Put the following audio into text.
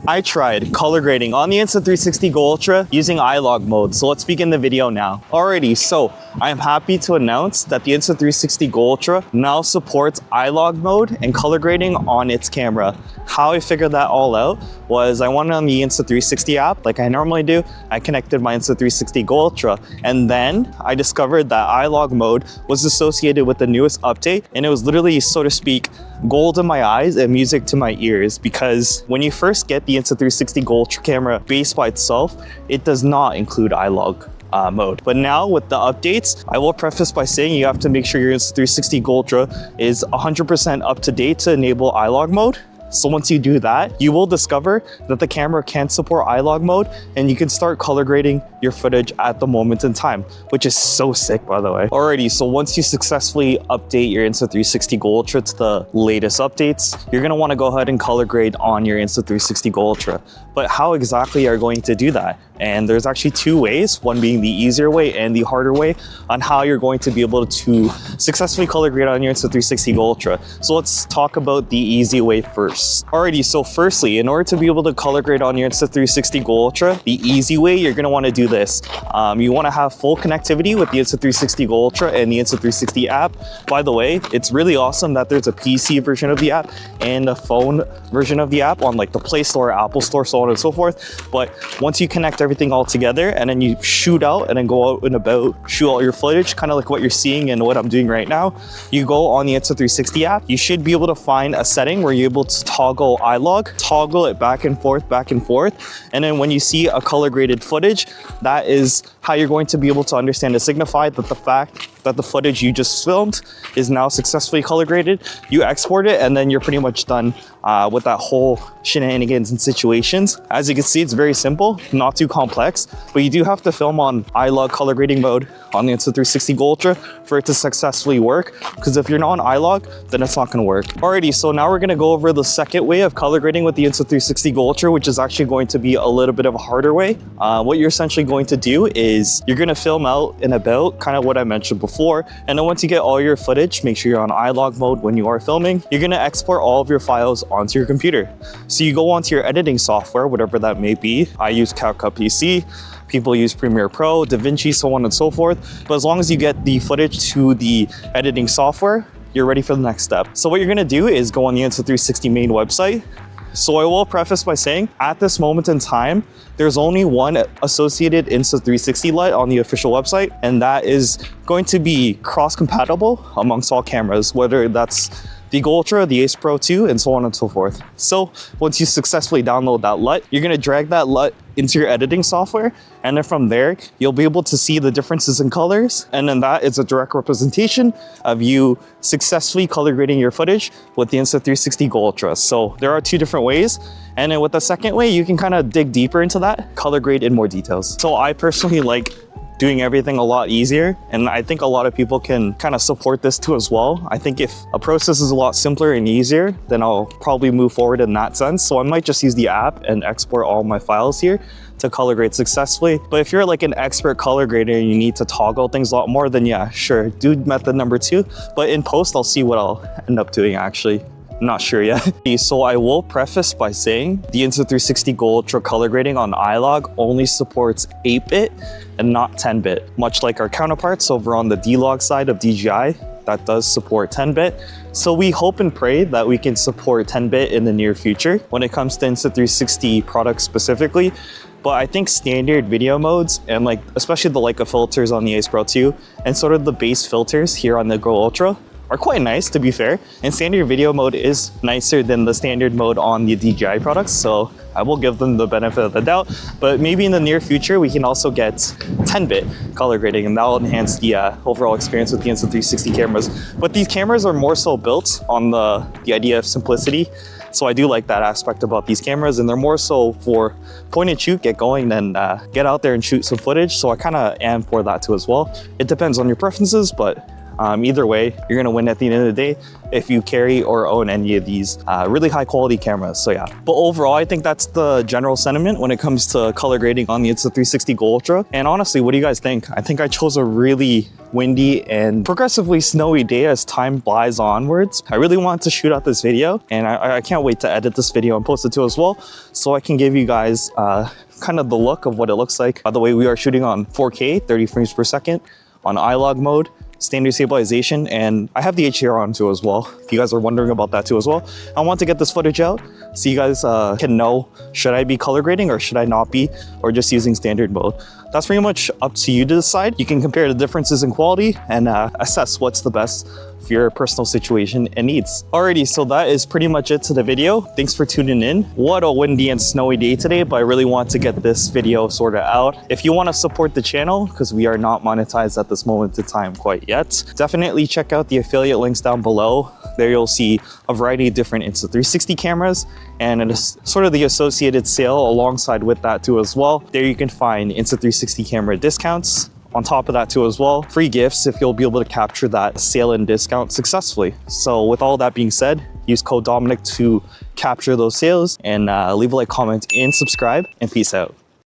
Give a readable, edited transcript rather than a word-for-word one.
I tried color grading on the Insta360 GO Ultra using Eyelog mode, so let's begin the video now. Alrighty, so I am happy to announce that the Insta360 GO Ultra now supports Eyelog mode and color grading on its camera. How I figured that all out was I went on the Insta360 app like I normally do. I connected my Insta360 GO Ultra, and then I discovered that Eyelog mode was associated with the newest update, and it was literally, so to speak, gold in my eyes and music to my ears, because when you first get the Insta360 GO Ultra camera base by itself, it does not include Eyelog mode. But now with the updates, I will preface by saying you have to make sure your Insta360 GO Ultra is 100% up to date to enable Eyelog mode. So once you do that, you will discover that the camera can support Eyelog mode, and you can start color grading your footage at the moment in time, which is so sick, by the way. Alrighty, so once you successfully update your Insta360 GO Ultra to the latest updates, you're gonna wanna go ahead and color grade on your Insta360 GO Ultra. But how exactly are you going to do that? And there's actually two ways, one being the easier way and the harder way on how you're going to be able to successfully color grade on your Insta360 GO Ultra. So let's talk about the easy way first. Alrighty, so firstly, in order to be able to color grade on your Insta360 GO Ultra, the easy way, you're gonna wanna do this. You wanna have full connectivity with the Insta360 GO Ultra and the Insta360 app. By the way, it's really awesome that there's a PC version of the app and a phone version of the app on like the Play Store, Apple Store, so on and so forth. But once you connect everything all together and then you shoot out and then go out and about, shoot all your footage, kind of like what you're seeing and what I'm doing right now, you go on the Insta360 app, you should be able to find a setting where you're able to toggle Eyelog, toggle it back and forth, and then when you see a color graded footage, that is how you're going to be able to understand to signify that the fact that the footage you just filmed is now successfully color graded. You export it and then you're pretty much done with that whole shenanigans and situations. As you can see, it's very simple, not too complex, but you do have to film on Eyelog color grading mode on the Insta360 GO Ultra for it to successfully work, because if you're not on Eyelog, then it's not gonna work. Alrighty, so now we're gonna go over the second way of color grading with the Insta360 GO Ultra, which is actually going to be a little bit of a harder way. What you're essentially going to do is you're gonna film out and about, kind of what I mentioned before, and then once you get all your footage, make sure you're on Eyelog mode when you are filming, you're gonna export all of your files onto your computer. So you go onto your editing software, whatever that may be. I use CapCut PC, people use Premiere Pro, DaVinci, so on and so forth. But as long as you get the footage to the editing software, you're ready for the next step. So what you're gonna do is go on the Insta360 main website. So I will preface by saying, at this moment in time, there's only one associated Insta360 light on the official website, and that is going to be cross-compatible amongst all cameras, whether that's the GO Ultra, the Ace Pro 2, and so on and so forth. So once you successfully download that LUT, you're gonna drag that LUT into your editing software, and then from there, you'll be able to see the differences in colors, and then that is a direct representation of you successfully color grading your footage with the Insta360 GO Ultra. So there are two different ways, and then with the second way, you can kind of dig deeper into that, color grade in more details. So I personally like doing everything a lot easier, and I think a lot of people can kind of support this too as well. I think if a process is a lot simpler and easier, then I'll probably move forward in that sense. So I might just use the app and export all my files here to color grade successfully. But if you're like an expert color grader and you need to toggle things a lot more, then yeah, sure, do method number 2. But in post, I'll see what I'll end up doing actually. I'm not sure yet. So I will preface by saying the Insta360 GO Ultra color grading on Eyelog only supports 8-bit and not 10-bit, much like our counterparts over on the D-Log side of DJI that does support 10-bit. So we hope and pray that we can support 10-bit in the near future when it comes to Insta360 products specifically. But I think standard video modes and like especially the Leica filters on the Ace Pro 2 and sort of the base filters here on the GO Ultra are quite nice, to be fair. And standard video mode is nicer than the standard mode on the DJI products, so I will give them the benefit of the doubt. But maybe in the near future, we can also get 10-bit color grading, and that'll enhance the overall experience with the Insta360 cameras. But these cameras are more so built on the idea of simplicity. So I do like that aspect about these cameras, and they're more so for point and shoot, get going, then get out there and shoot some footage. So I kind of am for that too as well. It depends on your preferences, but Either way, you're gonna win at the end of the day if you carry or own any of these really high quality cameras. So yeah, but overall, I think that's the general sentiment when it comes to color grading on the Insta360 GO Ultra. And honestly, what do you guys think? I think I chose a really windy and progressively snowy day as time flies onwards. I really want to shoot out this video, and I can't wait to edit this video and post it too as well, so I can give you guys kind of the look of what it looks like. By the way, we are shooting on 4K, 30 frames per second, on Eyelog mode, standard stabilization, and I have the HDR on too as well, if you guys are wondering about that too as well. I want to get this footage out so you guys can know, should I be color grading or should I not be, or just using standard mode. That's pretty much up to you to decide. You can compare the differences in quality and assess what's the best for your personal situation and needs. Alrighty, so that is pretty much it to the video. Thanks for tuning in. What a windy and snowy day today, but I really want to get this video sorted out. If you want to support the channel, because we are not monetized at this moment in time quite yet, definitely check out the affiliate links down below. There you'll see a variety of different Insta360 cameras and it is sort of the associated sale alongside with that too as well. There you can find Insta360 camera discounts. On top of that too as well, free gifts if you'll be able to capture that sale and discount successfully. So with all that being said, use code Dominic to capture those sales, and leave a like, comment, and subscribe, and peace out.